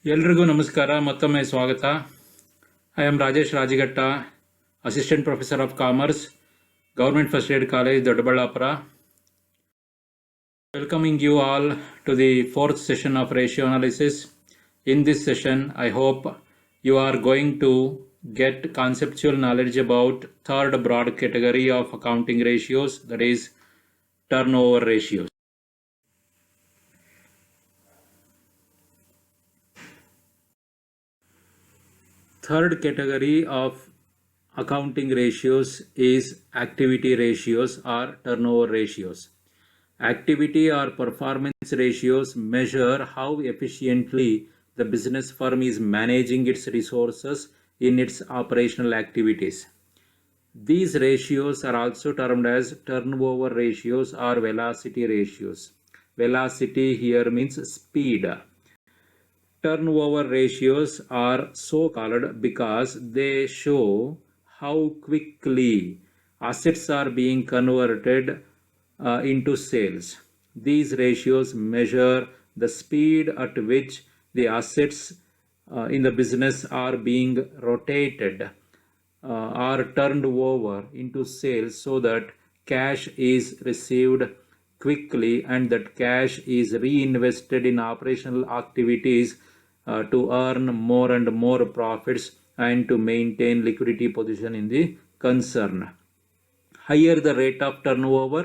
ಎಲ್ರಿಗೂ ನಮಸ್ಕಾರ, ಮತ್ತೊಮ್ಮೆ ಸ್ವಾಗತ. I am Rajesh Rajighatta, assistant professor of commerce, government first aid college, Doddaballapura. Welcoming you all to the fourth session of ratio analysis. In this session, I hope you are going to get conceptual knowledge about third broad category of accounting ratios, that is turnover ratios. Third category of accounting ratios is activity ratios or turnover ratios. Activity or performance ratios measure how efficiently the business firm is managing its resources in its operational activities. These ratios are also termed as turnover ratios or velocity ratios. Velocity here means speed. Turnover ratios are so called because they show how quickly assets are being converted into sales. These ratios measure the speed at which the assets in the business are being rotated or turned over into sales so that cash is received quickly and that cash is reinvested in operational activities to earn more and more profits and to maintain liquidity position in the concern. Higher the rate of turnover,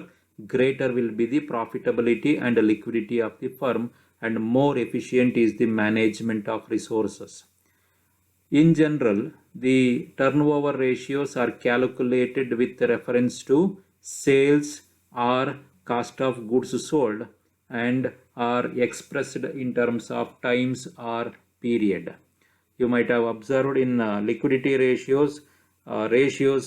greater will be the profitability and liquidity of the firm, and more efficient is the management of resources. In general, the turnover ratios are calculated with reference to sales or cost of goods sold and are expressed in terms of times or period. You might have observed in liquidity ratios, ratios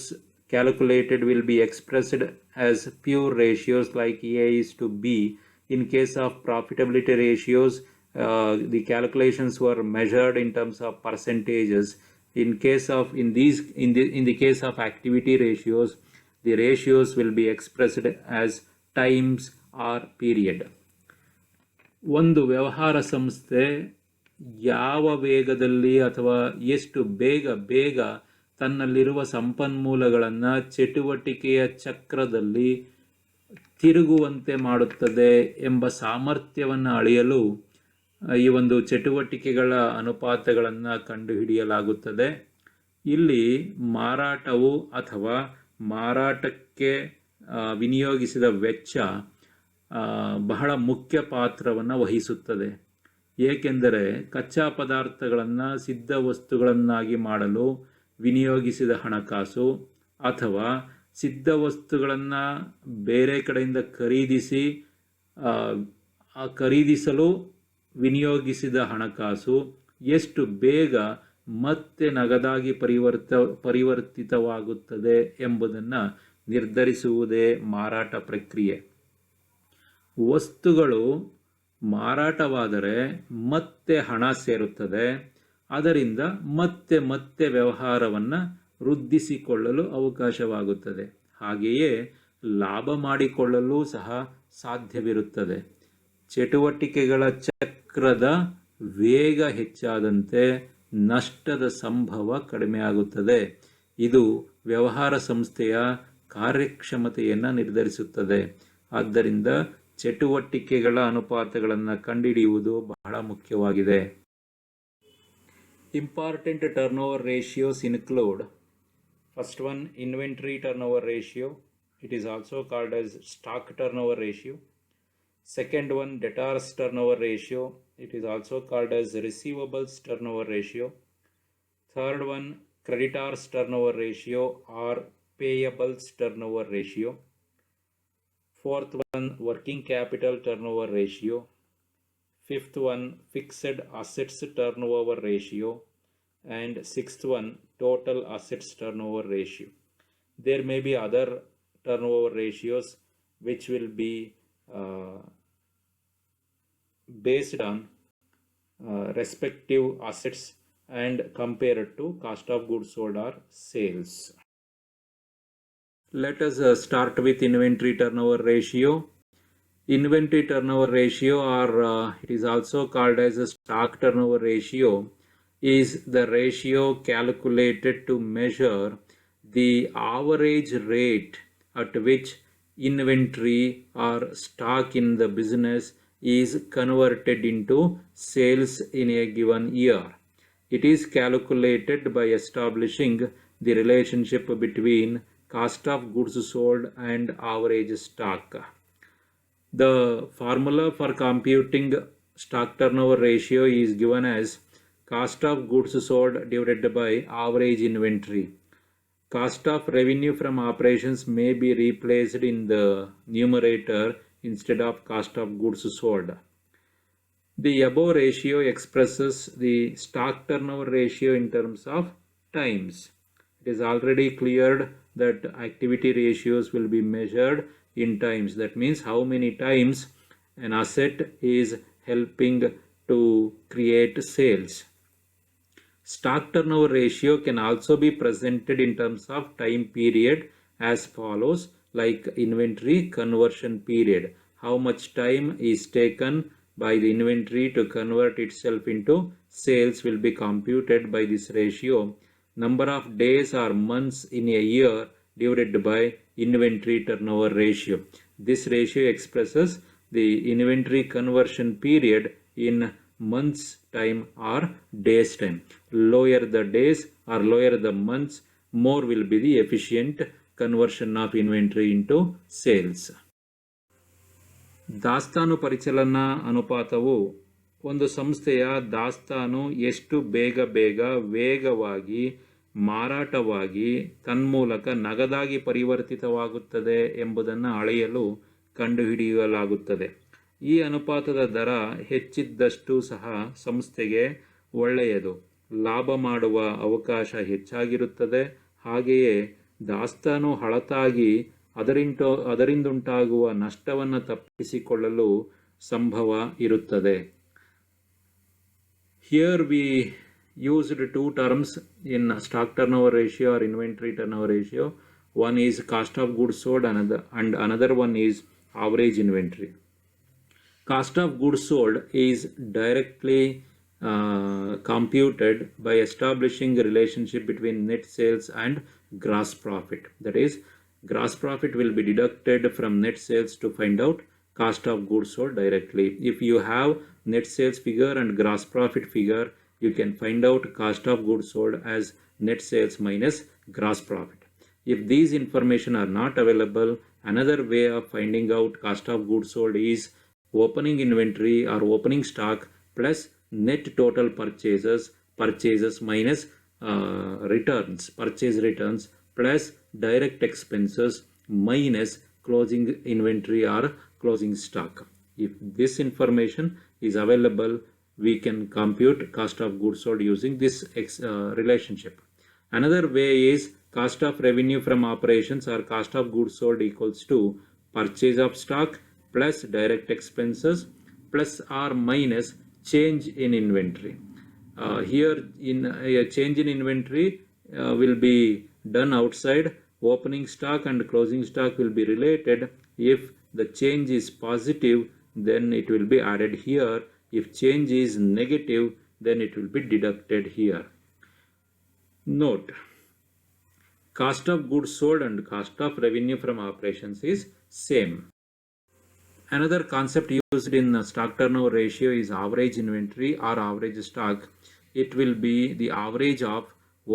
calculated will be expressed as pure ratios like A is to B. In case of profitability ratios, the calculations were measured in terms of percentages. In the case of activity ratios, the ratios will be expressed as times or period. ಒಂದು ವ್ಯವಹಾರ ಸಂಸ್ಥೆ ಯಾವ ವೇಗದಲ್ಲಿ ಅಥವಾ ಎಷ್ಟು ಬೇಗ ತನ್ನಲ್ಲಿರುವ ಸಂಪನ್ಮೂಲಗಳನ್ನು ಚಟುವಟಿಕೆಯ ಚಕ್ರದಲ್ಲಿ ತಿರುಗುವಂತೆ ಮಾಡುತ್ತದೆ ಎಂಬ ಸಾಮರ್ಥ್ಯವನ್ನು ಅಳೆಯಲು ಈ ಒಂದು ಚಟುವಟಿಕೆಗಳ ಅನುಪಾತಗಳನ್ನು ಕಂಡುಹಿಡಿಯಲಾಗುತ್ತದೆ. ಇಲ್ಲಿ ಮಾರಾಟವು ಅಥವಾ ಮಾರಾಟಕ್ಕೆ ವಿನಿಯೋಗಿಸಿದ ವೆಚ್ಚ ಬಹಳ ಮುಖ್ಯ ಪಾತ್ರವನ್ನು ವಹಿಸುತ್ತದೆ. ಏಕೆಂದರೆ ಕಚ್ಚಾ ಪದಾರ್ಥಗಳನ್ನು ಸಿದ್ಧ ವಸ್ತುಗಳನ್ನಾಗಿ ಮಾಡಲು ವಿನಿಯೋಗಿಸಿದ ಹಣಕಾಸು ಅಥವಾ ಸಿದ್ಧ ವಸ್ತುಗಳನ್ನು ಬೇರೆ ಕಡೆಯಿಂದ ಖರೀದಿಸಲು ವಿನಿಯೋಗಿಸಿದ ಹಣಕಾಸು ಎಷ್ಟು ಬೇಗ ಮತ್ತೆ ನಗದಾಗಿ ಪರಿವರ್ತಿತವಾಗುತ್ತದೆ ಎಂಬುದನ್ನು ನಿರ್ಧರಿಸುವುದೇ ಮಾರಾಟ ಪ್ರಕ್ರಿಯೆ. ವಸ್ತುಗಳು ಮಾರಾಟವಾದರೆ ಮತ್ತೆ ಹಣ ಸೇರುತ್ತದೆ. ಅದರಿಂದ ಮತ್ತೆ ವ್ಯವಹಾರವನ್ನು ವೃದ್ಧಿಸಿಕೊಳ್ಳಲು ಅವಕಾಶವಾಗುತ್ತದೆ. ಹಾಗೆಯೇ ಲಾಭ ಮಾಡಿಕೊಳ್ಳಲು ಸಹ ಸಾಧ್ಯವಿರುತ್ತದೆ. ಚಟುವಟಿಕೆಗಳ ಚಕ್ರದ ವೇಗ ಹೆಚ್ಚಾದಂತೆ ನಷ್ಟದ ಸಂಭವ ಕಡಿಮೆಯಾಗುತ್ತದೆ. ಇದು ವ್ಯವಹಾರ ಸಂಸ್ಥೆಯ ಕಾರ್ಯಕ್ಷಮತೆಯನ್ನು ನಿರ್ಧರಿಸುತ್ತದೆ. ಆದ್ದರಿಂದ ಚಟುವಟಿಕೆಗಳ ಅನುಪಾತಗಳನ್ನು ಕಂಡುಹಿಡಿಯುವುದು ಬಹಳ ಮುಖ್ಯವಾಗಿದೆ. Important turnover ratios include, first one, inventory turnover ratio. It is also called as stock turnover ratio. Second one, debtors turnover ratio. It is also called as receivables turnover ratio. Third one, creditors turnover ratio or payables turnover ratio. Fourth one, working capital turnover ratio. Fifth one, fixed assets turnover ratio. And sixth one, total assets turnover ratio. There may be other turnover ratios which will be based on respective assets and compared to cost of goods sold or sales. Let us start with inventory turnover ratio. Inventory turnover ratio, or it is also called as a stock turnover ratio, is the ratio calculated to measure the average rate at which inventory or stock in the business is converted into sales in a given year. It is calculated by establishing the relationship between cost of goods sold and average stock. The formula for computing stock turnover ratio is given as cost of goods sold divided by average inventory. Cost of revenue from operations may be replaced in the numerator instead of cost of goods sold. The above ratio expresses the stock turnover ratio in terms of times. It is already cleared that activity ratios will be measured in times. That means how many times an asset is helping to create sales. Stock turnover ratio can also be presented in terms of time period as follows, like inventory conversion period. How much time is taken by the inventory to convert itself into sales will be computed by this ratio. Number of days or months in a year divided by inventory turnover ratio. This ratio expresses the inventory conversion period in months time or days time. Lower the days or lower the months, more will be the efficient conversion of inventory into sales. ದಾಸ್ತಾನು ಪರಿಚಲನಾ ಅನುಪಾತವು ಒಂದು ಸಂಸ್ಥೆಯ ದಾಸ್ತಾನು ಎಷ್ಟು ಬೇಗ ವೇಗವಾಗಿ ಮಾರಾಟವಾಗಿ ತನ್ಮೂಲಕ ನಗದಾಗಿ ಪರಿವರ್ತಿತವಾಗುತ್ತದೆ ಎಂಬುದನ್ನು ಅಳೆಯಲು ಕಂಡುಹಿಡಿಯಲಾಗುತ್ತದೆ. ಈ ಅನುಪಾತದ ದರ ಹೆಚ್ಚಿದ್ದಷ್ಟು ಸಹ ಸಂಸ್ಥೆಗೆ ಒಳ್ಳೆಯದು, ಲಾಭ ಮಾಡುವ ಅವಕಾಶ ಹೆಚ್ಚಾಗಿರುತ್ತದೆ. ಹಾಗೆಯೇ ದಾಸ್ತಾನು ಹಳತಾಗಿ ಅದರಿಂದುಂಟಾಗುವ ನಷ್ಟವನ್ನು ತಪ್ಪಿಸಿಕೊಳ್ಳಲು ಸಂಭವ ಇರುತ್ತದೆ. Here we used two terms in stock turnover ratio or inventory turnover ratio. One is cost of goods sold and another one is average inventory. Cost of goods sold is directly computed by establishing a relationship between net sales and gross profit. That is, gross profit will be deducted from net sales to find out cost of goods sold directly. If you have net sales figure and gross profit figure, you can find out cost of goods sold as net sales minus gross profit. If these information are not available, another way of finding out cost of goods sold is opening inventory or opening stock plus net total purchases minus purchase returns plus direct expenses minus closing inventory or closing stock. If this information is available, we can compute cost of goods sold using this relationship. Another way is cost of revenue from operations or cost of goods sold equals to purchase of stock plus direct expenses plus or minus change in inventory. Here in a change in inventory will be done outside. Opening stock and closing stock will be related. If the change is positive, then it will be added here. If change is negative, then it will be deducted here. Note, cost of goods sold and cost of revenue from operations is same. Another concept used in stock turnover ratio is average inventory or average stock. It will be the average of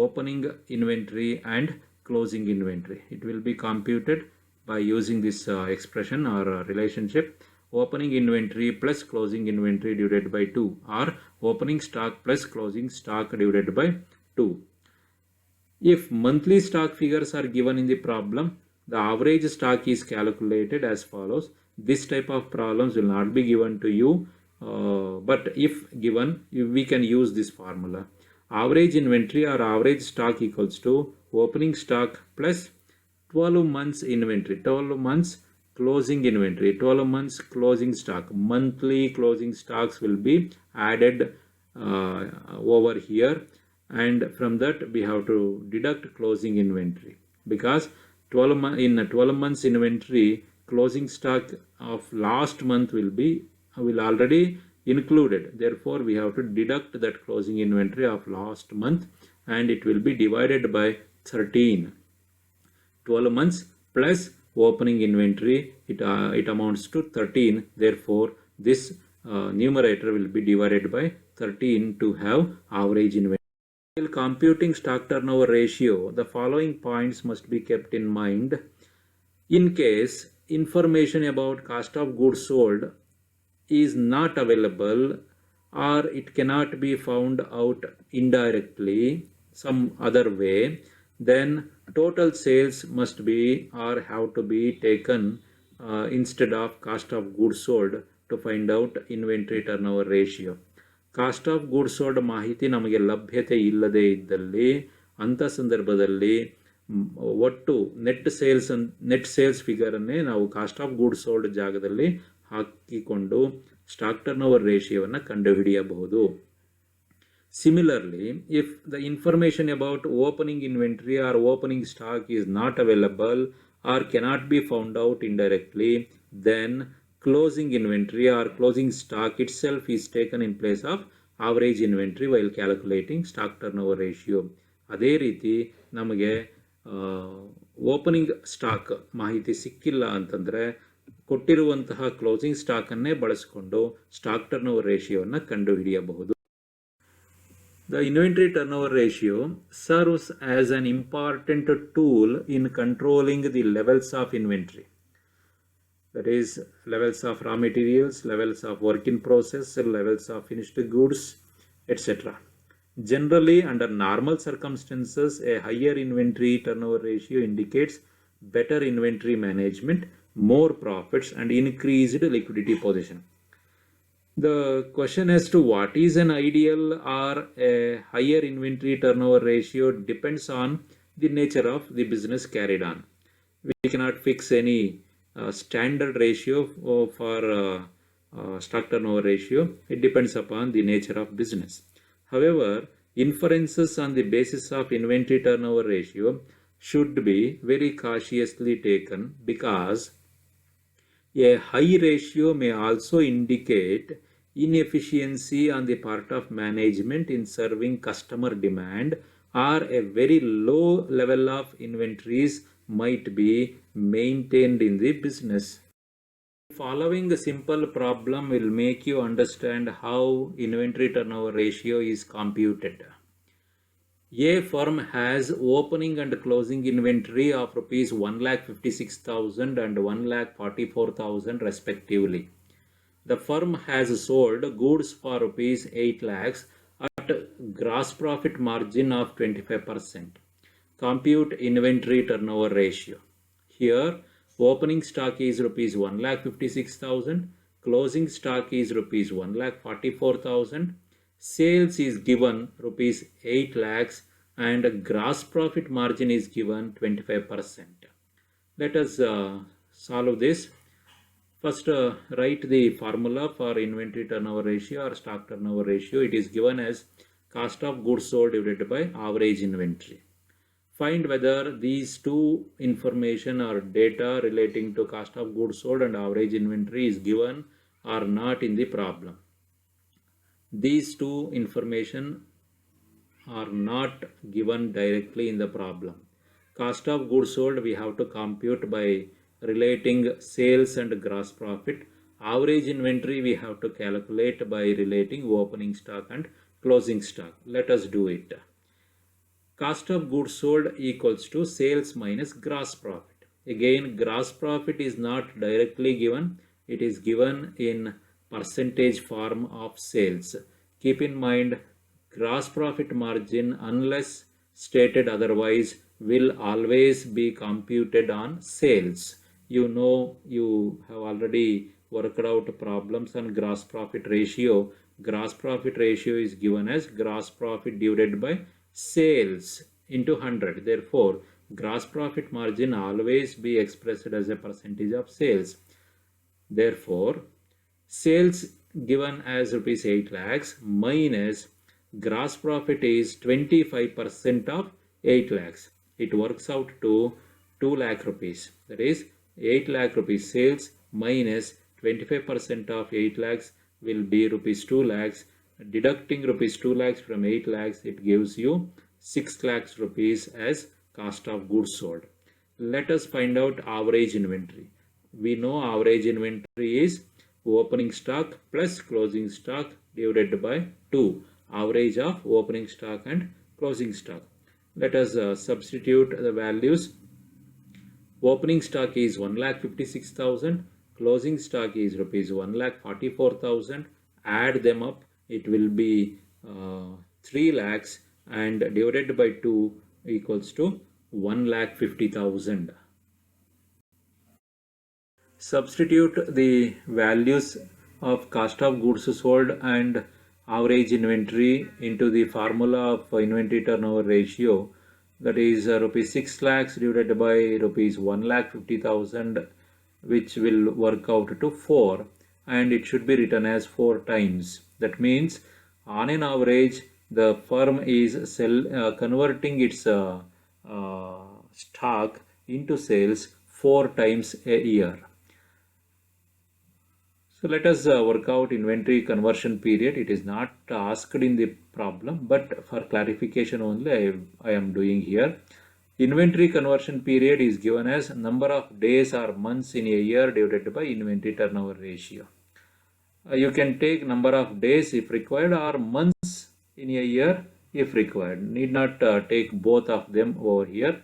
opening inventory and closing inventory. It will be computed by using this expression or relationship. Opening inventory plus closing inventory divided by 2, or opening stock plus closing stock divided by 2. If monthly stock figures are given in the problem, the average stock is calculated as follows. This type of problems will not be given to you, but if given, we can use this formula. Average inventory or average stock equals to opening stock plus 12 months inventory, 12 months closing inventory, 12 months closing stock. Monthly closing stocks will be added over here, and from that we have to deduct closing inventory, because in 12 months inventory closing stock of last month will already included. Therefore, we have to deduct that closing inventory of last month and it will be divided by 13. 12 months plus opening inventory, it amounts to 13. Therefore, this numerator will be divided by 13 to have average inventory. While computing stock turnover ratio, the following points must be kept in mind. In case information about cost of goods sold is not available or it cannot be found out indirectly some other way, then total sales must be or have to be taken instead of cost of goods sold to find out inventory turnover ratio. Cost of goods sold ಮಾಹಿತಿ ನಮಗೆ ಲಭ್ಯತೆ ಇಲ್ಲದೇ ಇದ್ದಲ್ಲಿ ಅಂಥ ಸಂದರ್ಭದಲ್ಲಿ ಒಟ್ಟು net sales ಫಿಗರನ್ನೇ ನಾವು cost of goods sold ಜಾಗದಲ್ಲಿ ಹಾಕಿಕೊಂಡು ಸ್ಟಾಕ್ ಟರ್ನೋವರ್ ರೇಷಿಯೋವನ್ನು ಕಂಡುಹಿಡಿಯಬಹುದು. Similarly, if the information about opening inventory or opening stock is not available or cannot be found out indirectly, then closing inventory or closing stock itself is taken in place of average inventory while calculating stock turnover ratio. ಅದೇ ರೀತಿ ನಮಗೆ opening stock ಮಾಹಿತಿ ಸಿಕ್ಕಿಲ್ಲ ಅಂತಂದರೆ ಕೊಟ್ಟಿರುವಂತಹ closing ಸ್ಟಾಕನ್ನೇ ಬಳಸಿಕೊಂಡು stock turnover ರೇಷಿಯೋವನ್ನು ಕಂಡುಹಿಡಿಯಬಹುದು. The inventory turnover ratio serves as an important tool in controlling the levels of inventory. That is, levels of raw materials, levels of work in process, levels of finished goods, etc. Generally, under normal circumstances, a higher inventory turnover ratio indicates better inventory management, more profits, and increased liquidity position. The question as to what is an ideal or a higher inventory turnover ratio depends on the nature of the business carried on. We cannot fix any standard ratio for stock turnover ratio. It depends upon the nature of business. However, inferences on the basis of inventory turnover ratio should be very cautiously taken because a high ratio may also indicate inefficiency on the part of management in serving customer demand, or a very low level of inventories might be maintained in the business. Following a simple problem will make you understand how inventory turnover ratio is computed. A firm has opening and closing inventory of rupees 1,56,000 and 1,44,000 respectively. The firm has sold goods for rupees 8 lakhs at gross profit margin of 25%. Compute inventory turnover ratio. Here, opening stock is rupees 1,56,000, closing stock is rupees 1,44,000, sales is given rupees 8 lakhs and gross profit margin is given 25%. Let us solve this. First, write the formula for inventory turnover ratio or stock turnover ratio. It is given as cost of goods sold divided by average inventory. Find whether these two information or data relating to cost of goods sold and average inventory is given or not in the problem. These two information are not given directly in the problem. Cost of goods sold we have to compute by relating sales and gross profit. Average inventory we have to calculate by relating opening stock and closing stock. Let us do it. Cost of goods sold equals to sales minus gross profit. Again, gross profit is not directly given. It is given in percentage form of sales. Keep in mind, gross profit margin, unless stated otherwise, will always be computed on sales. You know, you have already worked out problems on gross profit ratio. Gross profit ratio is given as gross profit divided by sales into 100. Therefore, gross profit margin always be expressed as a percentage of sales. Therefore, sales given as rupees 8 lakhs minus gross profit is 25% of 8 lakhs. It works out to 2 lakh rupees. That is 8 lakh rupees sales minus 25% of 8 lakhs will be rupees 2 lakhs. Deducting rupees 2 lakhs from 8 lakhs, it gives you 6 lakhs rupees as cost of goods sold. Let us find out average inventory. We know average inventory is opening stock plus closing stock divided by 2. Average of opening stock and closing stock. Let us substitute the values. Opening stock is 1,56,000. Closing stock is rupees 1,44,000. Add them up, it will be 3 lakhs, and divided by 2 equals to 1,50,000. Substitute the values of cost of goods sold and average inventory into the formula of inventory turnover ratio, that is rupees 6 lakhs divided by rupees 1,50,000, which will work out to 4, and it should be written as 4 times. That means on an average the firm is converting its stock into sales 4 times a year. So let us work out inventory conversion period. It is not asked in the problem, but for clarification only I am doing here. Inventory conversion period is given as number of days or months in a year divided by inventory turnover ratio. You can take number of days if required or months in a year if required. Need not take both of them over here.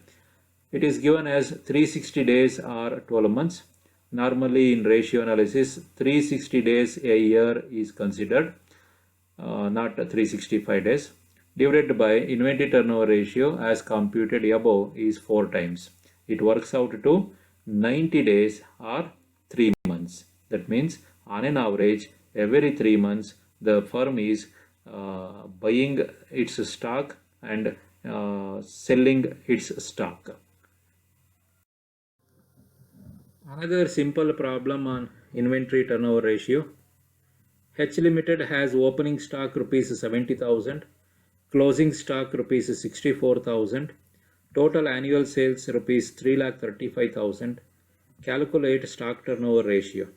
It is given as 360 days or 12 months. Normally in ratio analysis 360 days a year is considered, not 365 days. Divided by inventory turnover ratio as computed above is 4 times. It works out to 90 days or 3 months. That means on an average every 3 months the firm is buying its stock and selling its stock. Another simple problem on inventory turnover ratio. H Limited has opening stock rupees 70,000, closing stock rupees 64,000, total annual sales rupees 3,35,000. Calculate stock turnover ratio.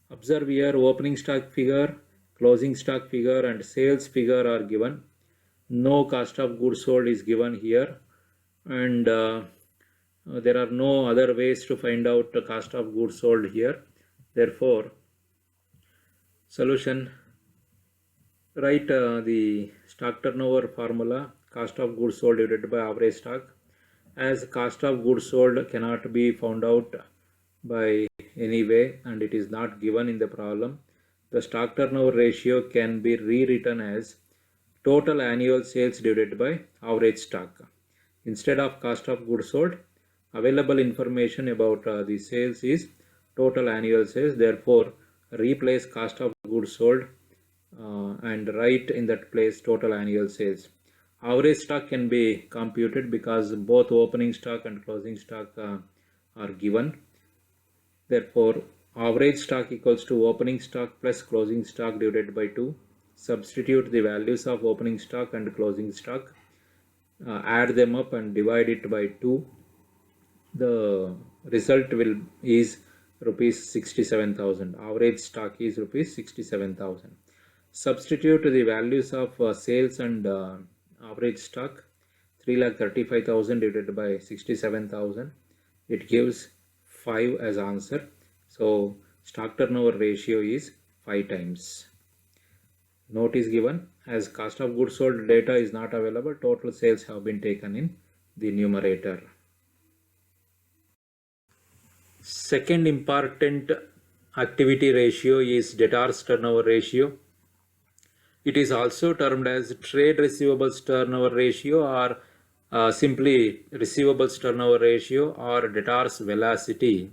Observe here opening stock figure, closing stock figure and sales figure are given. No cost of goods sold is given here, and there are no other ways to find out the cost of goods sold here. Therefore, solution, write the stock turnover formula, cost of goods sold divided by average stock. As cost of goods sold cannot be found out by any way and it is not given in the problem, the stock turnover ratio can be rewritten as total annual sales divided by average stock. Instead of cost of goods sold, available information about the sales is total annual sales. Therefore, replace cost of goods sold and write in that place total annual sales. Average stock can be computed because both opening stock and closing stock are given. Therefore, average stock equals to opening stock plus closing stock divided by 2. Substitute the values of opening stock and closing stock. Add them up and divide it by 2. The result is rupees 67,000. Average stock is rupees 67,000. Substitute the values of sales and average stock. 3,35,000 divided by 67,000. It gives 5 as answer. So stock turnover ratio is 5 times. Note is given, as cost of goods sold data is not available, total sales have been taken in the numerator. Second important activity ratio is debtors turnover ratio. It is also termed as trade receivables turnover ratio or simply receivables turnover ratio or debtors velocity.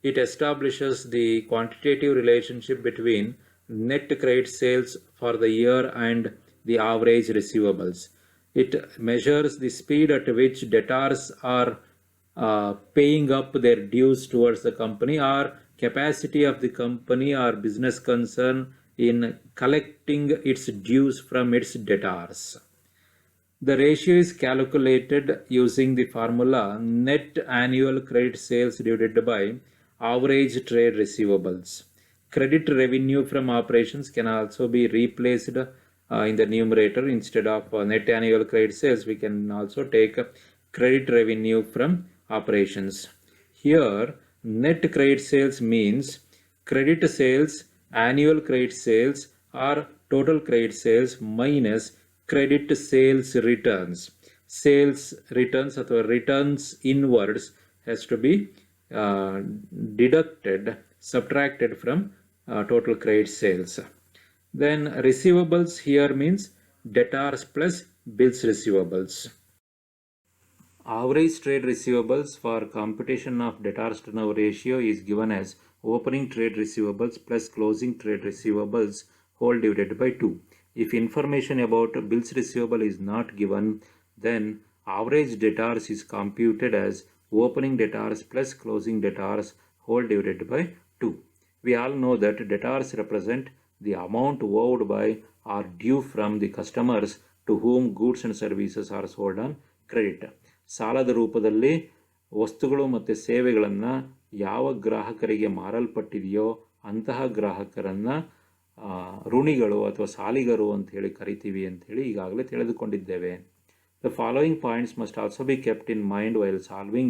It establishes the quantitative relationship between net credit sales for the year and the average receivables. It measures the speed at which debtors are paying up their dues towards the company or capacity of the company or business concern in collecting its dues from its debtors. The ratio is calculated using the formula net annual credit sales divided by average trade receivables. Credit revenue from operations can also be replaced in the numerator. Instead of net annual credit sales, we can also take credit revenue from operations. Here, net credit sales means credit sales, annual credit sales, or total credit sales minus credit sales returns. Sales returns or returns inwards has to be deducted, subtracted from total credit sales. Then receivables here means debtors plus bills receivables. Average trade receivables for computation of debtors turnover ratio is given as opening trade receivables plus closing trade receivables whole divided by 2. If information about bills receivable is not given, then average debtors is computed as opening debtors plus closing debtors whole divided by 2. We all know that debtors represent the amount owed by or due from the customers to whom goods and services are sold on credit. ಸಾಲದ ರೂಪದಲ್ಲಿ ವಸ್ತುಗಳು ಮತ್ತು ಸೇವೆಗಳನ್ನು ಯಾವ ಗ್ರಾಹಕರಿಗೆ ಮಾರಲ್ಪಟ್ಟಿದೆಯೋ ಅಂತಹ ಗ್ರಾಹಕರನ್ನು ಋಣಿಗಳು ಅಥವಾ ಸಾಲಿಗರು ಅಂತ ಹೇಳಿ ಕರಿತೀವಿ ಅಂತ ಹೇಳಿ ಈಗಾಗಲೇ ತಿಳಿದುಕೊಂಡಿದ್ದೇವೆ. The following points must also be kept in mind while solving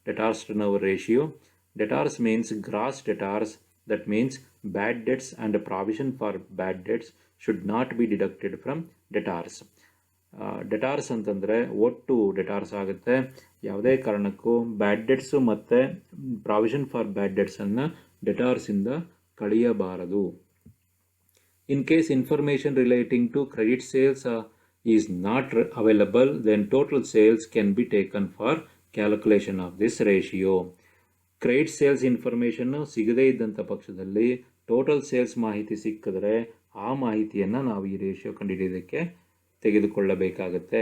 debtors turnover ratio. Debtors means gross debtors, that means bad debts and provision for bad debts should not be deducted from debtors. ಡೆಟಾರ್ಸ್ ಅಂತಂದರೆ ಒಟ್ಟು ಡೆಟಾರ್ಸ್ ಆಗುತ್ತೆ. ಯಾವುದೇ ಕಾರಣಕ್ಕೂ bad debts ಮತ್ತು provision for bad ಡೆಟ್ಸನ್ನು ಡೆಟಾರ್ಸಿಂದ ಕಳೆಯಬಾರದು. In case information relating to credit sales is not available, then total sales can be taken for calculation of this ratio. Credit sales ಇನ್ಫಾರ್ಮೇಷನ್ನು ಸಿಗದೇ ಇದ್ದಂಥ ಪಕ್ಷದಲ್ಲಿ ಟೋಟಲ್ ಸೇಲ್ಸ್ ಮಾಹಿತಿ ಸಿಕ್ಕಿದ್ರೆ ಆ ಮಾಹಿತಿಯನ್ನು ನಾವು ಈ ratio ಕಂಡುಹಿಡಿಯೋದಕ್ಕೆ ತೆಗೆದುಕೊಳ್ಳಬೇಕಾಗುತ್ತೆ.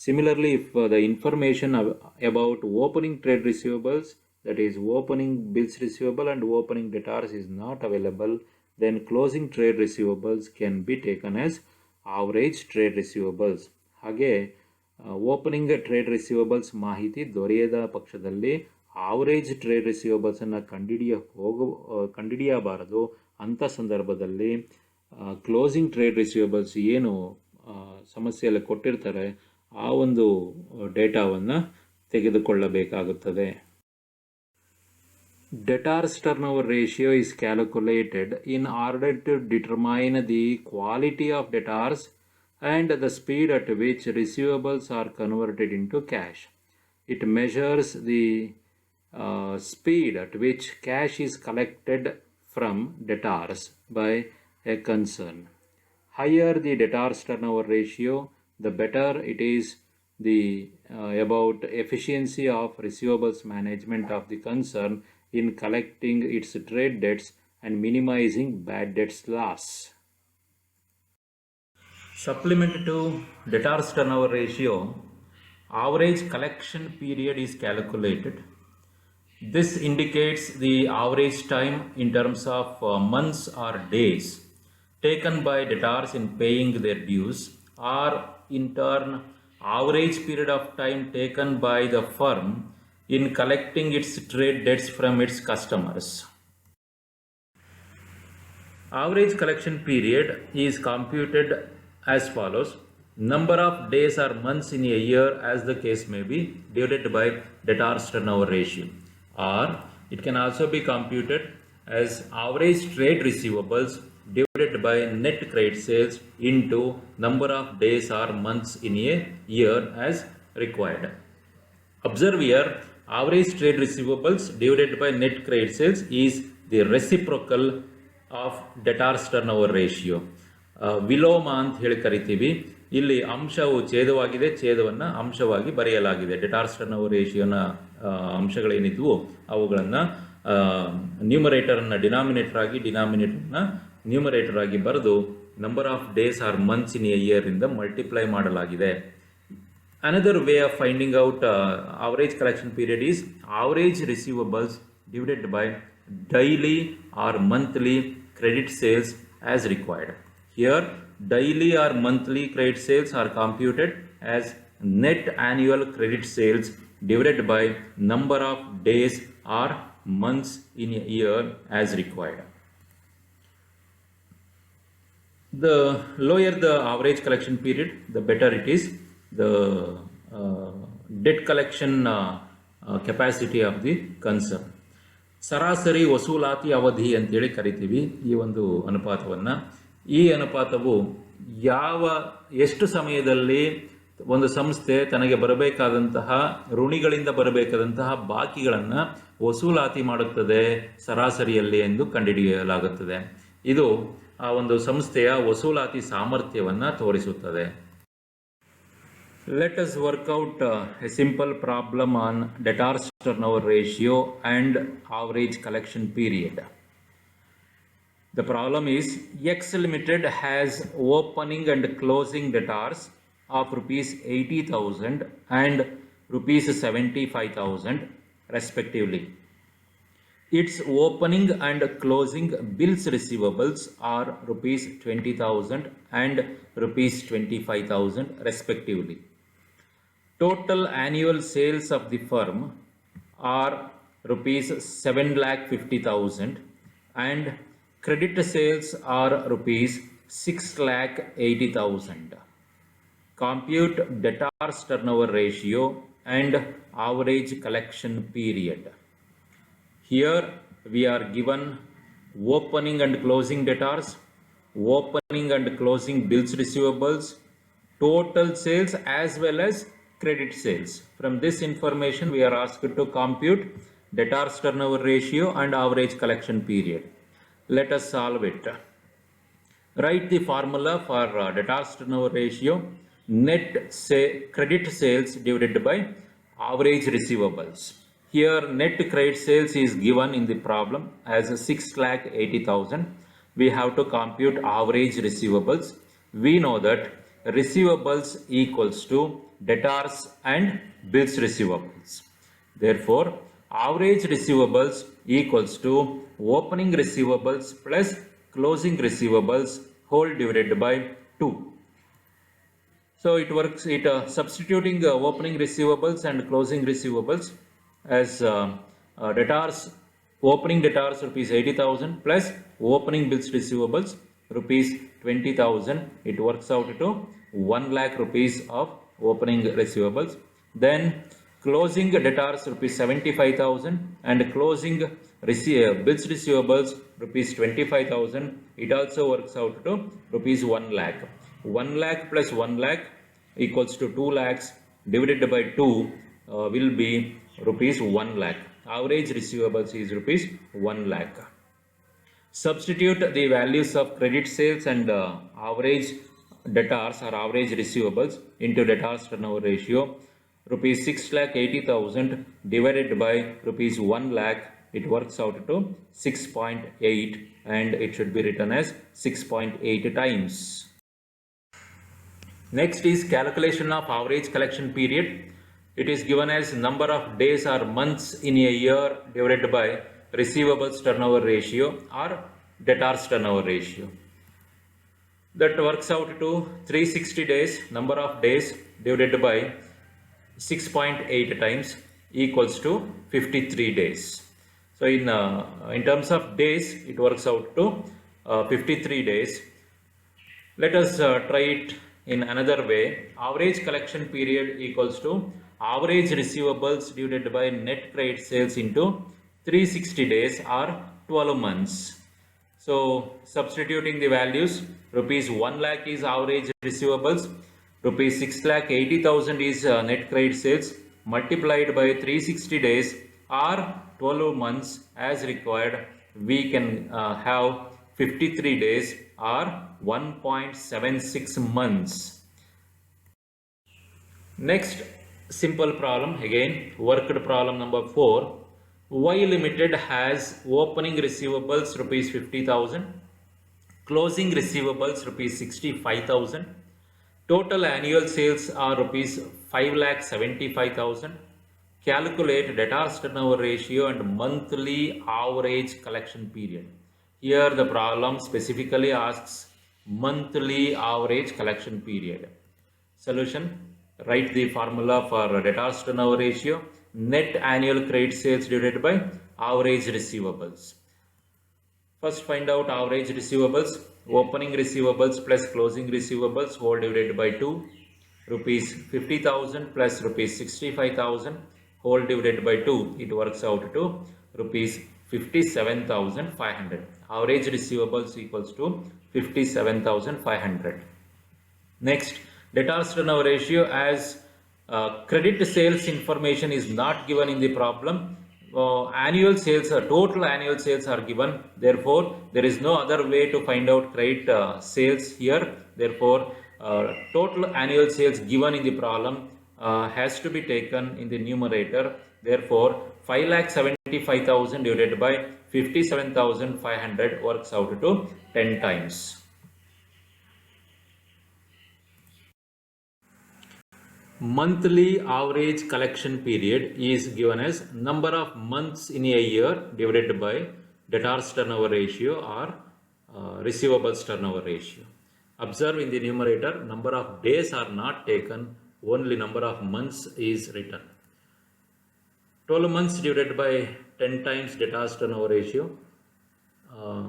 Similarly, if the information about opening trade receivables, that is opening bills receivable and opening debtors, is not available, then closing trade receivables can be taken as average trade receivables. ಹಾಗೆ opening trade receivables ಮಾಹಿತಿ ದೊರೆಯದ ಪಕ್ಷದಲ್ಲಿ average trade ರಿಸೀವಬಲ್ಸನ್ನು ಕಂಡುಹಿಡಿಯಬಾರದು. ಅಂಥ ಸಂದರ್ಭದಲ್ಲಿ closing trade receivables ಏನು ಸಮಸ್ಯೆಯಲ್ಲಿ ಕೊಟ್ಟಿರ್ತಾರೆ ಆ ಒಂದು ಡೇಟಾವನ್ನು ತೆಗೆದುಕೊಳ್ಳಬೇಕಾಗುತ್ತದೆ. Debtors turnover ratio is calculated in order to determine the quality of debtors and the speed at which receivables are converted into cash. It measures the speed at which cash is collected from debtors by a concern. Higher the debtors turnover ratio, the better it is the about efficiency of receivables management of the concern in collecting its trade debts and minimizing bad debts loss. Supplement to debtors turnover ratio, average collection period is calculated. This indicates the average time in terms of months or days taken by debtors in paying their dues, or in turn average period of time taken by the firm in collecting its trade debts from its customers. Average collection period is computed as follows: number of days or months in a year, as the case may be, divided by debtors turnover ratio, or it can also be computed as average trade receivables divided by net credit sales into number of days or months in a year as required. Observe here, average trade receivables divided by net credit sales is the reciprocal of debtors turnover ratio. ವಿಲೋಮ ಅಂತ ಹೇಳಿ ಕರಿತೀವಿ. ಇಲ್ಲಿ ಅಂಶವು ಛೇದವಾಗಿದೆ, ಛೇದವನ್ನು ಅಂಶವಾಗಿ ಬರೆಯಲಾಗಿದೆ. ಡೆಟಾರ್ಸ್ turnover ರೇಷಿಯೋನ ಅಂಶಗಳೇನಿದ್ವು ಅವುಗಳನ್ನು ನ್ಯೂಮರೇಟರನ್ನು denominator ಆಗಿ, ಡಿನಾಮಿನೇಟರ್ನ ನ್ಯೂಮರೇಟರ್ ಆಗಿ ಬರೆದು number of days or months in a year ಇಂದ ಮಲ್ಟಿಪ್ಲೈ ಮಾಡಲಾಗಿದೆ. Another way of finding out average collection period is average receivables divided by daily or monthly credit sales as required. Here daily or monthly credit sales are computed as net annual credit sales divided by number of days or months in a year as required. The lower the average collection period, the better it is. The debt collection capacity of the concern. ಸರಾಸರಿ ವಸೂಲಾತಿ ಅವಧಿ ಅಂತೇಳಿ ಕರಿತೀವಿ ಈ ಒಂದು ಅನುಪಾತವನ್ನು. ಈ ಅನುಪಾತವು ಎಷ್ಟು ಸಮಯದಲ್ಲಿ ಒಂದು ಸಂಸ್ಥೆ ತನಗೆ ಬರಬೇಕಾದಂತಹ ಋಣಿಗಳಿಂದ ಬರಬೇಕಾದಂತಹ ಬಾಕಿಗಳನ್ನು ವಸೂಲಾತಿ ಮಾಡುತ್ತದೆ ಸರಾಸರಿಯಲ್ಲಿ ಎಂದು ಕಂಡುಹಿಡಿಯಲಾಗುತ್ತದೆ. ಇದು ಆ ಒಂದು ಸಂಸ್ಥೆಯ ವಸೂಲಾತಿ ಸಾಮರ್ಥ್ಯವನ್ನು ತೋರಿಸುತ್ತದೆ. Let us work out a simple problem on debtors turnover ratio and average collection period. The problem is X Limited has opening and closing debtors of rupees 80,000 and rupees 75,000 respectively. Its opening and closing bills receivables are rupees 20,000 and rupees 25,000 respectively. Total annual sales of the firm are rupees 7,50,000 and credit sales are rupees 6,80,000. Compute debtors turnover ratio and average collection period. Here we are given opening and closing debtors, opening and closing bills receivables, total sales as well as credit sales. From this information we are asked to compute debtors turnover ratio and average collection period. Let us solve it. Write the formula for debtors turnover ratio: net credit sales divided by average receivables. Here net credit sales is given in the problem as 6,80,000. We have to compute average receivables. We know that receivables equals to debtors and bills receivables. Therefore, average receivables equals to opening receivables plus closing receivables whole divided by 2. So it works, substituting opening receivables and closing receivables as debtors, opening debtors rupees 80,000 plus opening bills receivables rupees 20,000. It works out to 1 lakh rupees of opening receivables. Then closing debtors rupees 75,000 and closing bills receivables rupees 25,000. It also works out to rupees 1 lakh. 1 lakh plus 1 lakh equals to 2 lakhs divided by 2 will be rupees 1 lakh. Average receivables is rupees 1 lakh. Substitute the values of credit sales and average debtors or average receivables into debtors turnover ratio. Rupees 6,80,000 divided by rupees 1 lakh, it works out to 6.8 and it should be written as 6.8 times. Next is calculation of average collection period. It is given as number of days or months in a year divided by receivables turnover ratio or debtors turnover ratio. That works out to 360 days, number of days divided by 6.8 times equals to 53 days. So in terms of days, it works out to 53 days. Let us try it in another way. Average collection period equals to average receivables divided by net credit sales into 360 days or 12 months. So substituting the values, rupees 1 lakh is average receivables, rupees 6,80,000 is net credit sales, multiplied by 360 days or 12 months as required, we can have 53 days or 1.76 months. Next simple problem, again worked problem number 4. Y Limited has opening receivables rupees 50,000, closing receivables rupees 65,000. Total annual sales are rupees 5,75,000. Calculate debtors turnover ratio and monthly average collection period. Here the problem specifically asks monthly average collection period. Solution: Write the formula for debtors turnover ratio. Net annual credit sales divided by average receivables. First find out average receivables. Opening receivables plus closing receivables whole divided by 2. Rupees 50,000 plus rupees 65,000 whole divided by 2. It works out to rupees 57,500. Average receivables equals to 57,500. Next, debtors turnover ratio. As credit sales information is not given in the problem, annual sales or total annual sales are given. Therefore, there is no other way to find out credit sales here. Therefore, total annual sales given in the problem has to be taken in the numerator. Therefore, 5,75,000 divided by 57,500 works out to 10 times. Monthly average collection period is given as number of months in a year divided by debtors turnover ratio or receivables turnover ratio. Observe in the numerator, number of days are not taken, only number of months is written. 12 months divided by 10 times debtors turnover ratio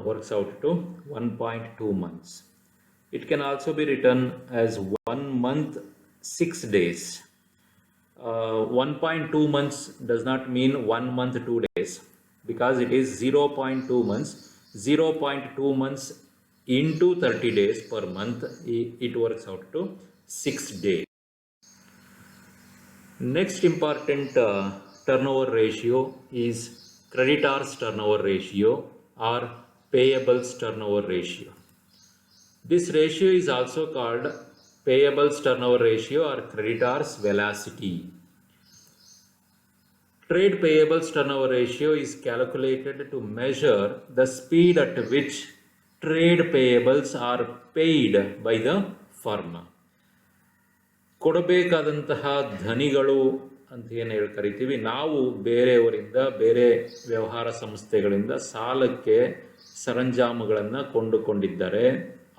works out to 1.2 months. It can also be written as 1 month 6 days. 1.2 months does not mean 1 month 2 days, because it is 0.2 months. 0.2 months into 30 days per month, it works out to 6 days. Next important turnover ratio is creditors turnover ratio or payables turnover ratio. This ratio is also called payables turnover ratio or creditors velocity. Trade payables turnover ratio is calculated to measure the speed at which trade payables are paid by the firm. ಕೊಡಬೇಕಾದಂತಹ ಧನಿಗಳು ಅಂತ ಏನು ಕರಿತೀವಿ, ನಾವು ಬೇರೆಯವರಿಂದ, ಬೇರೆ ವ್ಯವಹಾರ ಸಂಸ್ಥೆಗಳಿಂದ ಸಾಲಕ್ಕೆ ಸರಂಜಾಮುಗಳನ್ನು ಕೊಂಡುಕೊಂಡಿದ್ದರೆ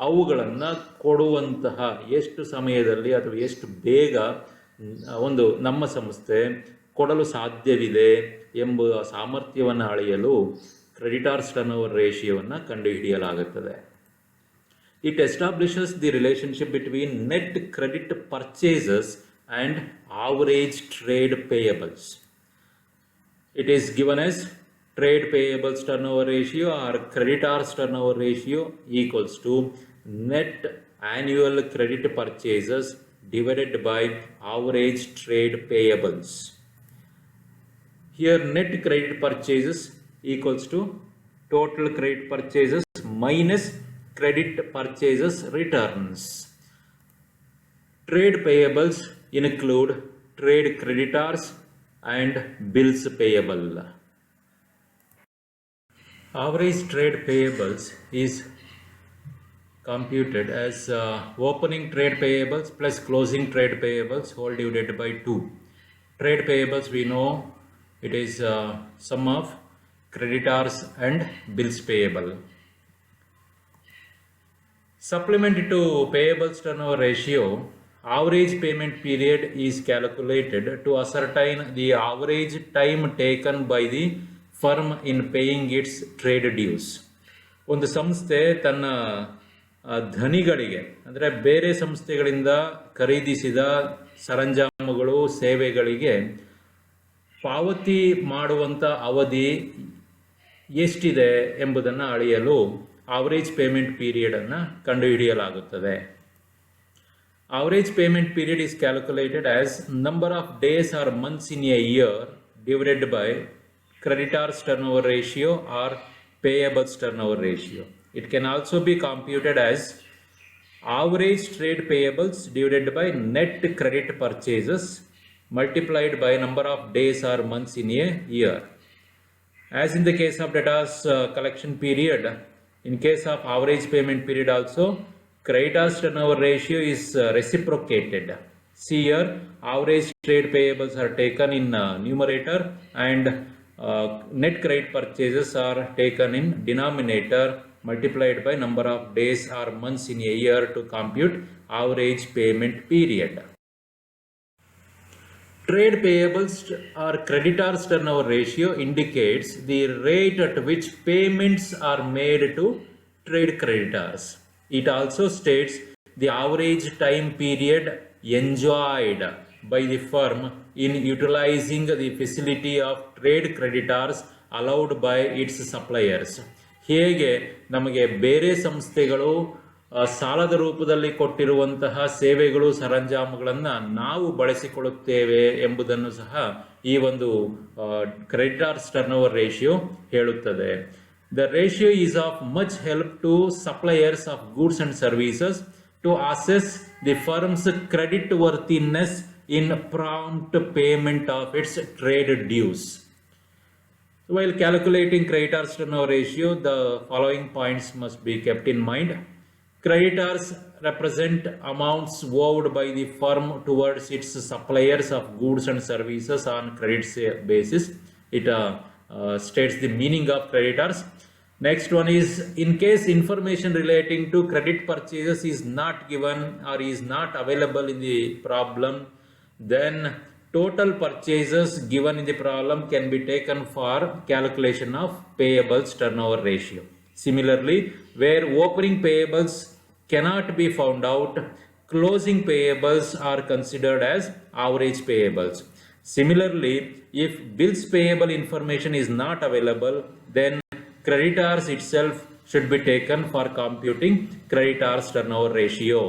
ಅವುಗಳನ್ನು ಕೊಡುವಂತಹ ಎಷ್ಟು ಸಮಯದಲ್ಲಿ ಅಥವಾ ಎಷ್ಟು ಬೇಗ ಒಂದು ನಮ್ಮ ಸಂಸ್ಥೆ ಕೊಡಲು ಸಾಧ್ಯವಿದೆ ಎಂಬ ಸಾಮರ್ಥ್ಯವನ್ನು ಅಳೆಯಲು ಕ್ರೆಡಿಟಾರ್ಸ್ ಟರ್ನೋವರ್ ರೇಷಿಯೋವನ್ನು ಕಂಡುಹಿಡಿಯಲಾಗುತ್ತದೆ. It establishes the relationship between net credit purchases and average trade payables. It is given as trade payables turnover ratio or creditors turnover ratio equals to net annual credit purchases divided by average trade payables. Here net credit purchases equals to total credit purchases minus credit purchases returns. Trade payables include trade creditors and bills payable. Average trade payables is computed as opening trade payables plus closing trade payables whole divided by 2. Trade payables, we know it is sum of creditors and bills payable. Supplement to payables turnover ratio, average payment period is calculated to ascertain the average time taken by the firm in paying its trade dues. ಒಂದು ಸಂಸ್ಥೆ ತನ್ನ ಧನಿಗಳಿಗೆ ಅಂದರೆ ಬೇರೆ ಸಂಸ್ಥೆಗಳಿಂದ ಖರೀದಿಸಿದ ಸರಂಜಾಮುಗಳು, ಸೇವೆಗಳಿಗೆ ಪಾವತಿ ಮಾಡುವಂಥ ಅವಧಿ ಎಷ್ಟಿದೆ ಎಂಬುದನ್ನು ಅಳೆಯಲು ಆವರೇಜ್ ಪೇಮೆಂಟ್ ಪೀರಿಯಡನ್ನು ಕಂಡುಹಿಡಿಯಲಾಗುತ್ತದೆ. Average payment period is calculated as number of days or months in a year divided by creditors turnover ratio or payables turnover ratio. It can also be computed as average trade payables divided by net credit purchases multiplied by number of days or months in a year. As in the case of debtors collection period, in case of average payment period also, creditors turnover ratio is reciprocated. See here, average trade payables are taken in numerator and net credit purchases are taken in denominator multiplied by number of days or months in a year to compute average payment period. Trade payables or creditors turnover ratio indicates the rate at which payments are made to trade creditors. It also states the average time period enjoyed by the firm in utilizing the facility of trade creditors allowed by its suppliers. ಹೇಗೆ ನಮಗೆ ಬೇರೆ ಸಂಸ್ಥೆಗಳು ಸಾಲದ ರೂಪದಲ್ಲಿ ಕೊಟ್ಟಿರುವಂತಹ ಸೇವೆಗಳು ಸರಂಜಾಮುಗಳನ್ನು ನಾವು ಬಳಸಿಕೊಳ್ಳುತ್ತೇವೆ ಎಂಬುದನ್ನು ಸಹ ಈ ಒಂದು ಕ್ರೆಡಿಟಾರ್ಸ್ ಟರ್ನ್ಓವರ್ ರೇಷಿಯೋ ಹೇಳುತ್ತದೆ. The ratio is of much help to suppliers of goods and services to assess the firm's credit worthiness in prompt payment of its trade dues. While calculating creditors turnover ratio, the following points must be kept in mind. Creditors represent amounts owed by the firm towards its suppliers of goods and services on credit basis. It states the meaning of creditors. Next one is, in case information relating to credit purchases is not given or is not available in the problem, then total purchases given in the problem can be taken for calculation of payables turnover ratio. Similarly, where opening payables cannot be found out, closing payables are considered as average payables. Similarly, if bills payable information is not available, then creditors itself should be taken for computing creditors turnover ratio.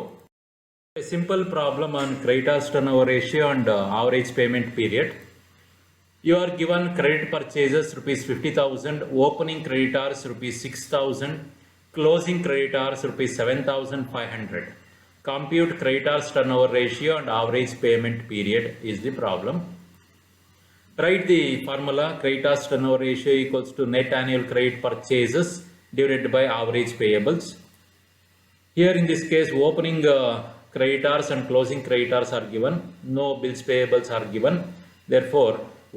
A simple problem on creditors turnover ratio and average payment period. You are given credit purchases rupees 50,000, opening creditors rupees 6,000, closing creditors rupees 7,500. Compute creditors turnover ratio and average payment period is the problem. Write the formula. Creditors turnover ratio equals to net annual credit purchases divided by average payables. Here in this case, opening creditors and closing creditors are given, no bills payables are given. Therefore,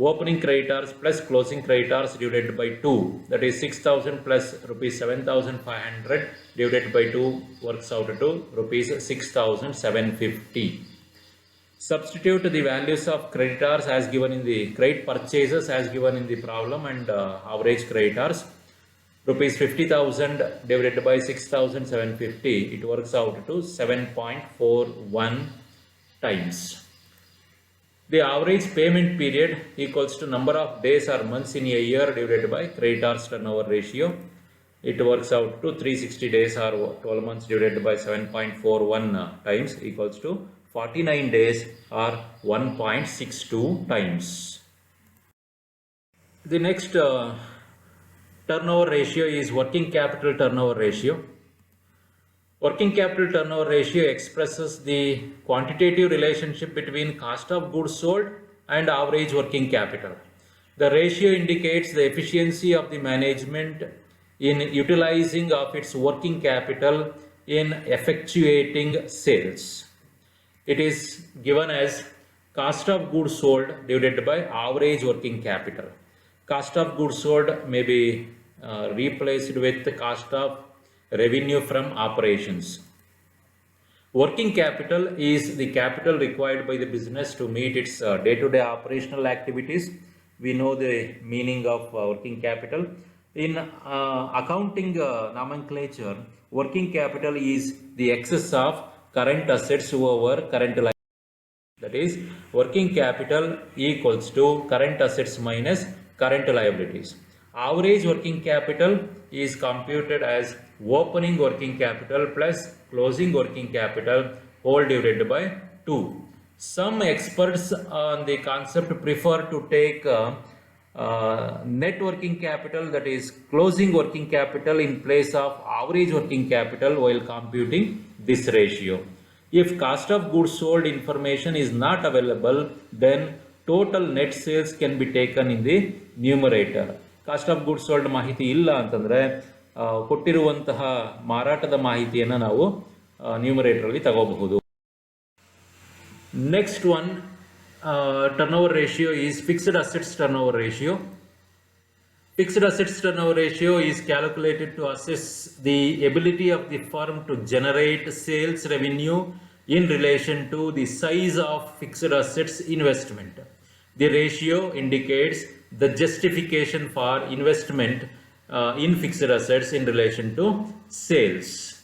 opening creditors plus closing creditors divided by 2, that is 6,000 plus rupees 7,500 divided by 2 works out to rupees 6,750. Substitute the values of creditors as given in the credit purchases as given in the problem and average creditors. Rupees 50,000 divided by 6,750, it works out to 7.41 times. The average payment period equals to number of days or months in a year divided by creditors turnover ratio. It works out to 360 days or 12 months divided by 7.41 times equals to 49 days or 1.62 times. The next turnover ratio is working capital turnover ratio. Working capital turnover ratio expresses the quantitative relationship between cost of goods sold and average working capital. The ratio indicates the efficiency of the management in utilizing of its working capital in effectuating sales. It is given as cost of goods sold divided by average working capital. Cost of goods sold may be replaced with the cost of revenue from operations. Working capital is the capital required by the business to meet its day-to-day operational activities. We know the meaning of working capital. In accounting nomenclature, working capital is the excess of current assets over current liabilities. That is, working capital equals to current assets minus current liabilities. Average working capital is computed as opening working capital plus closing working capital whole divided by 2. Some experts on the concept prefer to take net working capital, that is closing working capital, in place of average working capital while computing this ratio. If cost of goods sold information is not available, then total net sales can be taken in the numerator. Cost of goods sold ಮಾಹಿತಿ ಇಲ್ಲ ಅಂತಂದರೆ ಕೊಟ್ಟಿರುವಂತಹ ಮಾರಾಟದ ಮಾಹಿತಿಯನ್ನು ನಾವು ನ್ಯೂಮರೇಟರಲ್ಲಿ ತಗೋಬಹುದು. Next one turnover ratio is fixed assets turnover ratio. Fixed assets turnover ratio is calculated to assess the ability of the firm to generate sales revenue in relation to the size of fixed assets investment. The ratio indicates the justification for investment in fixed assets in relation to sales.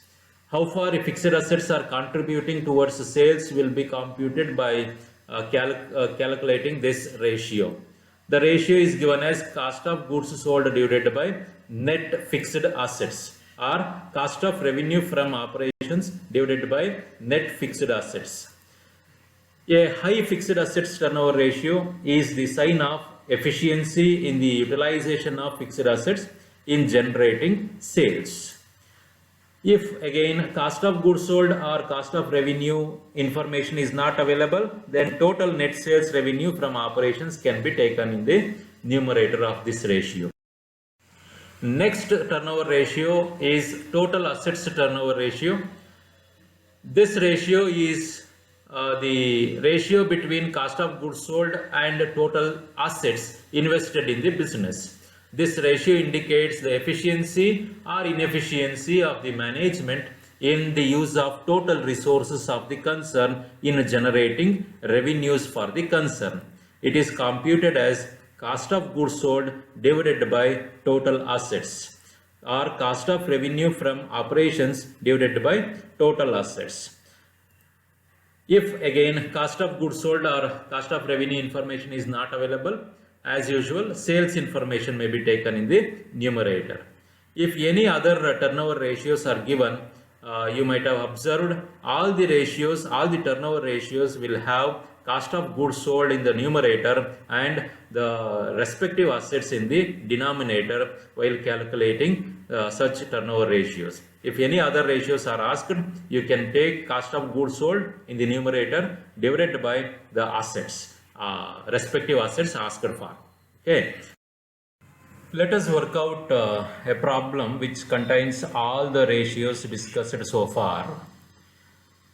How far fixed assets are contributing towards sales will be computed by calculating this ratio. The ratio is given as cost of goods sold divided by net fixed assets, or cost of revenue from operations divided by net fixed assets. A high fixed assets turnover ratio is the sign of efficiency in the utilization of fixed assets in generating sales. If again cost of goods sold or cost of revenue information is not available, then total net sales revenue from operations can be taken in the numerator of this ratio. Next turnover ratio is total assets turnover ratio. This ratio is the ratio between cost of goods sold and total assets invested in the business. This ratio indicates the efficiency or inefficiency of the management in the use of total resources of the concern in generating revenues for the concern. It is computed as cost of goods sold divided by total assets, or cost of revenue from operations divided by total assets. If again cost of goods sold or cost of revenue information is not available, as usual, sales information may be taken in the numerator. If any other turnover ratios are given, you might have observed all the turnover ratios will have cost of goods sold in the numerator and the respective assets in the denominator while calculating such turnover ratios. If any other ratios are asked, you can take cost of goods sold in the numerator divided by the assets. Respective assets asked for. Okay. Let us work out a problem which contains all the ratios discussed so far.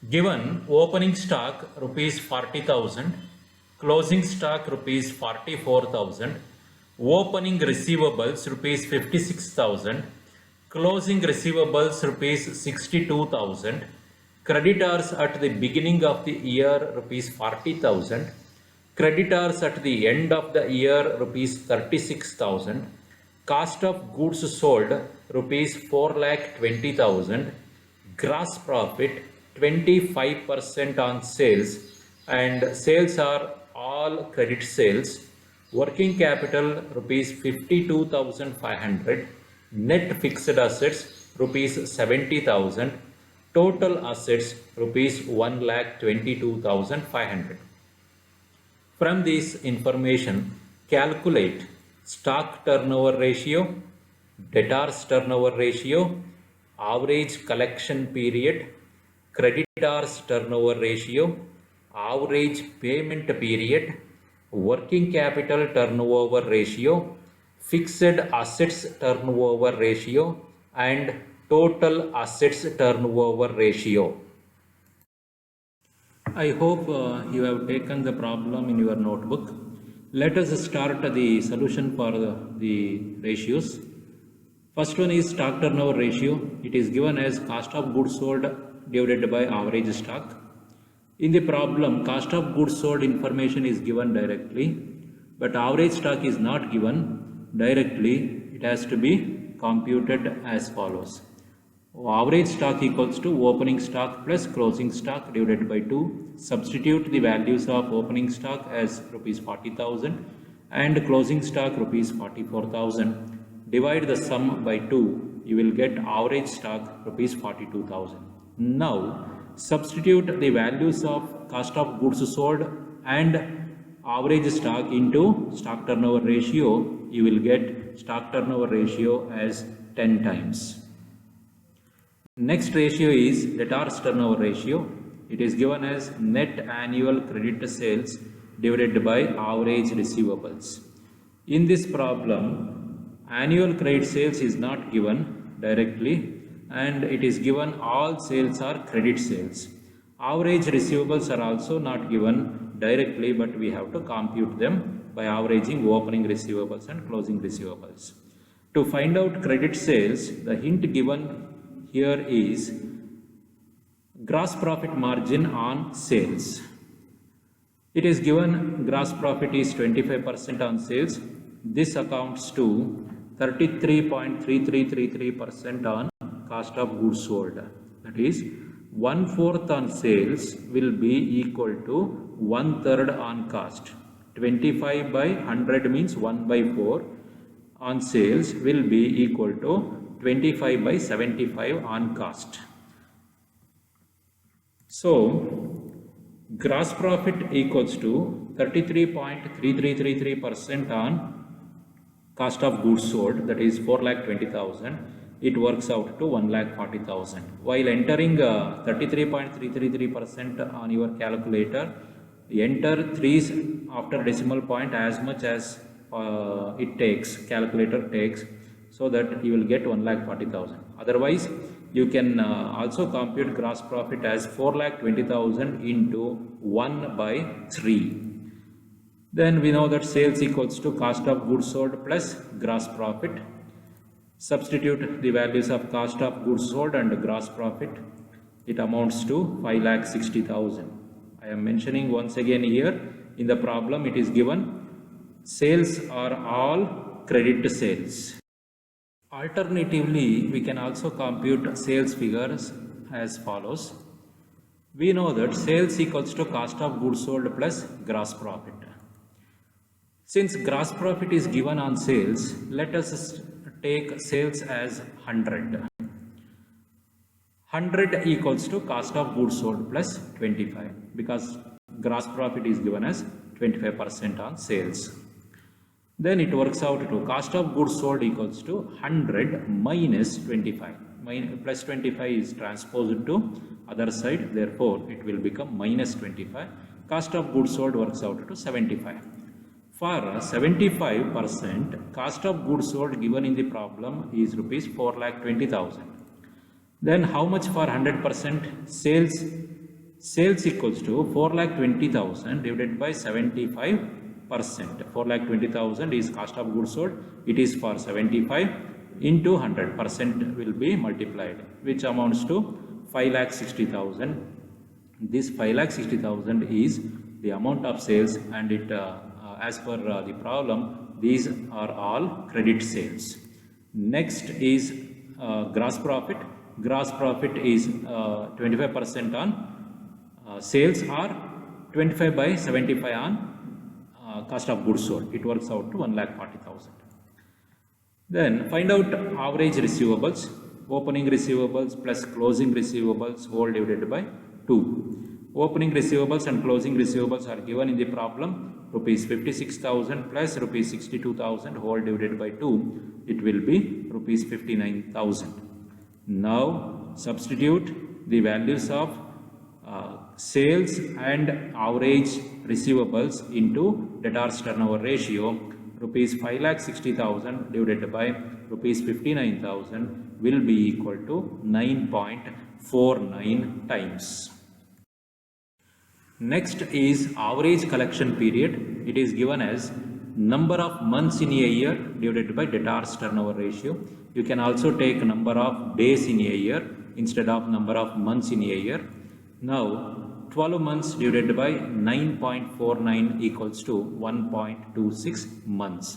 Given opening stock rupees 40,000, closing stock rupees 44,000, opening receivables rupees 56,000, closing receivables rupees 62,000, creditors at the beginning of the year rupees 40,000, creditors at the end of the year rupees 36,000, cost of goods sold rupees 4,20,000, gross profit 25% on sales, and sales are all credit sales, working capital rupees 52,500, net fixed assets rupees 70,000, total assets rupees 1,22,500. From this information, calculate stock turnover ratio, debtors turnover ratio, average collection period, creditors turnover ratio, average payment period, working capital turnover ratio, fixed assets turnover ratio, and total assets turnover ratio. I hope you have taken the problem in your notebook. Let us start the solution for the ratios. First one is stock turnover ratio. It is given as cost of goods sold divided by average stock. In the problem, cost of goods sold information is given directly, but average stock is not given directly. It has to be computed as follows. Average stock equals to opening stock plus closing stock divided by 2. Substitute the values of opening stock as rupees 40,000 and closing stock rupees 44,000. Divide the sum by 2. You will get average stock rupees 42,000. Now substitute the values of cost of goods sold and average stock into stock turnover ratio. You will get stock turnover ratio as 10 times. Next ratio is debtors turnover ratio. It is given as net annual credit sales divided by average receivables. In this problem, annual credit sales is not given directly, and it is given all sales are credit sales. Average receivables are also not given directly, but we have to compute them by averaging opening receivables and closing receivables. To find out credit sales, the hint given here is Gross profit margin on sales. It is given gross profit is 25% on sales. This accounts to 33.3333% on cost of goods sold. That is, 1/4 on sales will be equal to 1/3 on cost. 25 by 100 means 1/4 on sales will be equal to 25 by 75 on cost. So, gross profit equals to 33.3333% on cost of goods sold, that is 4,20,000. It works out to 1,40,000. While entering 33.333% on your calculator, enter 3's after decimal point as much as calculator takes, so that you will get 1,40,000. Otherwise, you can also compute gross profit as 4,20,000 into 1/3. Then we know that sales equals to cost of goods sold plus gross profit. Substitute the values of cost of goods sold and gross profit. It amounts to 5,60,000. I am mentioning once again here in the problem it is given sales are all credit sales. Alternatively, we can also compute sales figures as follows. We know that sales equals to cost of goods sold plus gross profit. Since gross profit is given on sales, let us take sales as 100. 100 equals to cost of goods sold plus 25, because gross profit is given as 25% on sales. Then it works out to cost of goods sold equals to 100 minus 25. Plus 25 is transposed to other side, therefore it will become minus 25. Cost of goods sold works out to 75. For 75%, cost of goods sold given in the problem is rupees 4,20,000. Then how much for 100%? Sales equals to 4,20,000 divided by 75%. 4,20,000 is cost of goods sold. It is for 75 into 100% will be multiplied, which amounts to 5,60,000. This 5,60,000 is the amount of sales, and it as per the problem, these are all credit sales. Next is gross profit. Gross profit is 25% on sales, or 25 by 75 on cost of goods sold. It works out to 1,40,000. Then find out average receivables. Opening receivables plus closing receivables whole divided by 2. Opening receivables and closing receivables are given in the problem. Rupees 56,000 plus rupees 62,000 whole divided by 2. It will be rupees 59,000. Now substitute the values of sales and average receivables into debtors turnover ratio. Rupees 5,60,000 divided by rupees 59,000 will be equal to 9.49 times. Next is average collection period. It is given as number of months in a year divided by debtors turnover ratio. You can also take number of days in a year instead of number of months in a year. Now 12 months divided by 9.49 equals to 1.26 months.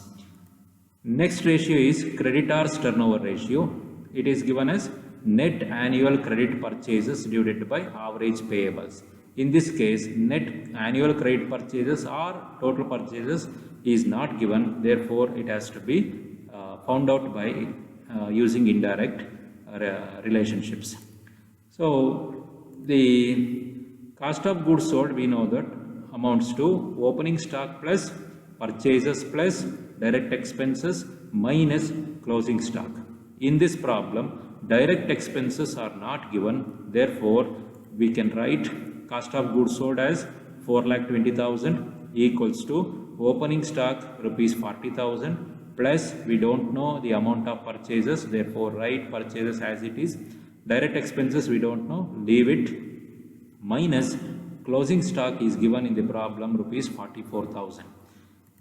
Next ratio is creditors turnover ratio. It is given as net annual credit purchases divided by average payables. In this case, net annual credit purchases or total purchases is not given, therefore it has to be found out by using indirect relationships. So the cost of goods sold, we know that amounts to opening stock plus purchases plus direct expenses minus closing stock. In this problem, direct expenses are not given, therefore we can write cost of goods sold as 4,20,000 equals to opening stock rupees 40,000 plus we don't know the amount of purchases, therefore write purchases as it is. Direct expenses we don't know, leave it, minus closing stock is given in the problem rupees 44,000.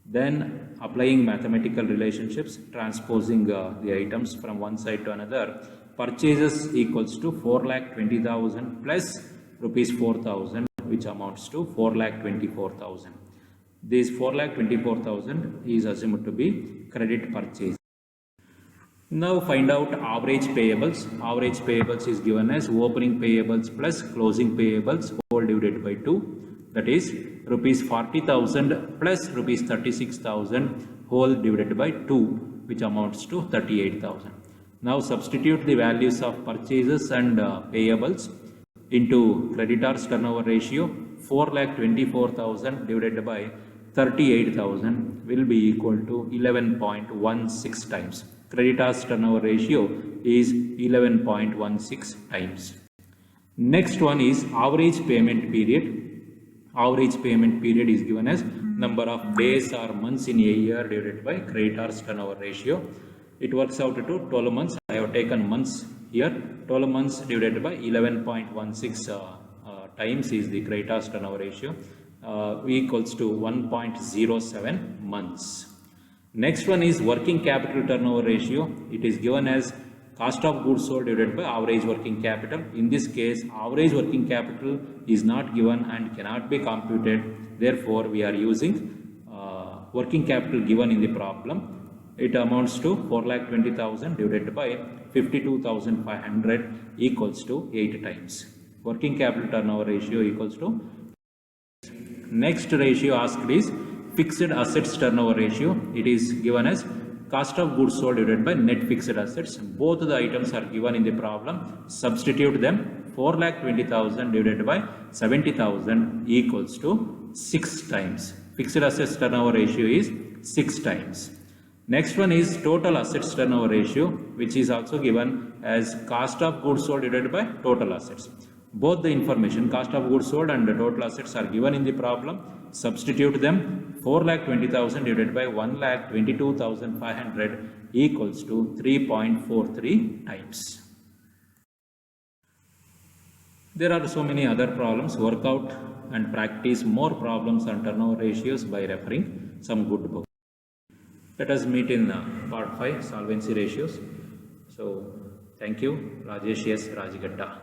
Then applying mathematical relationships, transposing the items from one side to another, purchases equals to 4,20,000 plus rupees 4,000, which amounts to 4,24,000. This 4,24,000 is assumed to be credit purchase. Now find out average payables. Average payables is given as opening payables plus closing payables whole divided by 2. That is rupees 40,000 plus rupees 36,000 whole divided by 2, which amounts to 38,000. Now substitute the values of purchases and payables into creditors turnover ratio. 4,24,000 divided by 38,000 will be equal to 11.16 times. Creditors turnover ratio is 11.16 times. Next one is average payment period. Average payment period is given as number of days or months in a year divided by creditors turnover ratio. It works out to 12 months. I have taken months here. 12 months divided by 11.16 times is the creditors turnover ratio, equals to 1.07 months. Next one is working capital turnover ratio. It is given as cost of goods sold divided by average working capital. In this case, average working capital is not given and cannot be computed. Therefore, we are using working capital given in the problem. It amounts to 4,20,000 divided by 52,500 equals to 8 times. Working capital turnover ratio equals to. Next ratio asked is fixed assets turnover ratio. It is given as cost of goods sold divided by net fixed assets. Both the items are given in the problem. Substitute them. 4,20,000 divided by 70,000 equals to 6 times. Fixed assets turnover ratio is 6 times. Next one is total assets turnover ratio, which is also given as cost of goods sold divided by total assets. Both the information, cost of goods sold and the total assets, are given in the problem. Substitute them. 4,20,000 divided by 1,22,500 equals to 3.43 times. There are so many other problems. Work out and practice more problems on turnover ratios by referring some good books. Let us meet in part 5, solvency ratios. So, thank you, Rajesh S. Rajagadda.